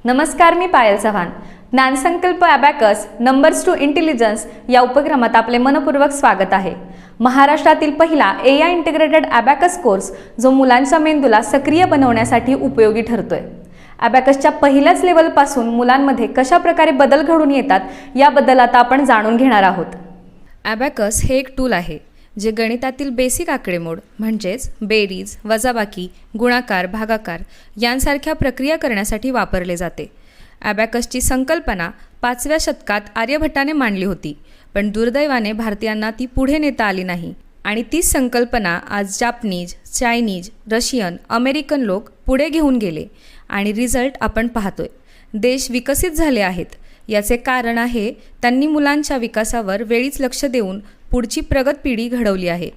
नमस्कार, मी Payal Chavan. Dnyansankalp abacus numbers to intelligence या उपक्रमात आपले मनपूर्वक स्वागत आहे. महाराष्ट्रातील पहिला AI इंटिग्रेटेड ॲबॅकस कोर्स जो मुलांच्या मेंदूला सक्रिय बनवण्यासाठी उपयोगी ठरतोय. ॲबॅकसच्या पहिल्याच लेवलपासून मुलांमध्ये कशा प्रकारे बदल घडून येतात याबद्दल आता आपण जाणून घेणार आहोत. ॲबॅकस हे एक टूल आहे जे गणितातील बेसिक आकडेमोड म्हणजेच बेरीज, वजाबाकी, गुणाकार, भागाकार यांसारख्या प्रक्रिया करण्यासाठी वापरले जाते. ॲबॅकसची संकल्पना 5व्या शतकात आर्यभट्टाने मांडली होती, पण दुर्दैवाने भारतीयांना ती पुढे नेता आली नाही आणि तीच संकल्पना आज जापनीज, चायनीज, रशियन, अमेरिकन लोक पुढे घेऊन गेले आणि रिझल्ट आपण पाहतोय. देश विकसित झाले आहेत. याचे कारण आहे त्यांनी मुलांच्या विकासावर वेळीच लक्ष देऊन पुढची प्रगत पिढी घडवली आहे.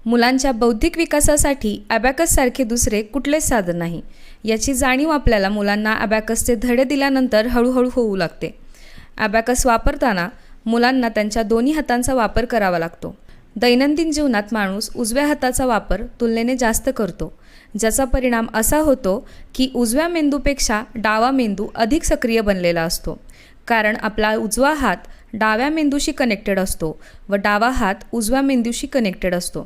मुलांच्या बौद्धिक विकासासाठी ॲबॅकससारखे दुसरे कुठलेच साधन नाही. याची जाणीव आपल्याला मुलांना ॲबॅकसचे धडे दिल्यानंतर हळूहळू होऊ लागते. ॲबॅकस वापरताना मुलांना त्यांच्या दोन्ही हातांचा वापर करावा लागतो. दैनंदिन जीवनात माणूस उजव्या हाताचा वापर तुलनेने जास्त करतो, ज्याचा परिणाम असा होतो की उजव्या मेंदूपेक्षा डावा मेंदू अधिक सक्रिय बनलेला असतो. कारण आपला उजवा हात डाव्या मेंदूशी कनेक्टेड असतो व डावा हात उजव्या मेंदूशी कनेक्टेड असतो.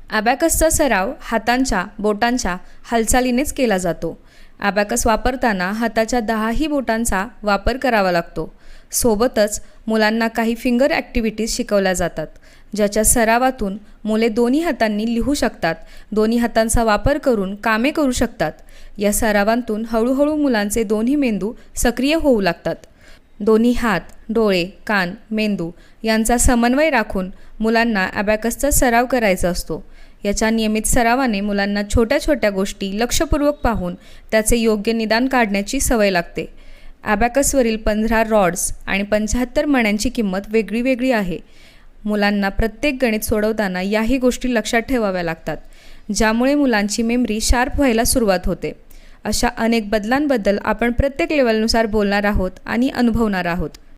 ॲबॅकसचा सराव हातांच्या बोटांच्या हालचालीनेच केला जातो. ॲबॅकस वापरताना हाताच्या 10ही बोटांचा वापर करावा लागतो. सोबतच मुलांना काही फिंगर ॲक्टिव्हिटीज शिकवल्या जातात, ज्याच्या सरावातून मुले दोन्ही हातांनी लिहू शकतात, दोन्ही हातांचा वापर करून कामे करू शकतात. या सरावांतून हळूहळू मुलांचे दोन्ही मेंदू सक्रिय होऊ लागतात. दोन्ही हात, डोळे, कान, मेंदू यांचा समन्वय राखून मुलांना ॲबॅकसचा सराव करायचा असतो. याच्या नियमित सरावाने मुलांना छोट्या छोट्या गोष्टी लक्षपूर्वक पाहून त्याचे योग्य निदान काढण्याची सवय लागते. ॲबॅकसवरील 15 रॉड्स आणि 75 मण्यांची किंमत वेगळी वेगळी आहे. मुलांना प्रत्येक गणित सोडवताना याही गोष्टी लक्षात ठेवाव्या लागतात, ज्यामुळे मुलांची मेमरी शार्प व्हायला सुरुवात होते. अशा अनेक बदलांबद्दल आपण प्रत्येक लेवलनुसार बोलणार आहोत आणि अनुभवणार आहोत.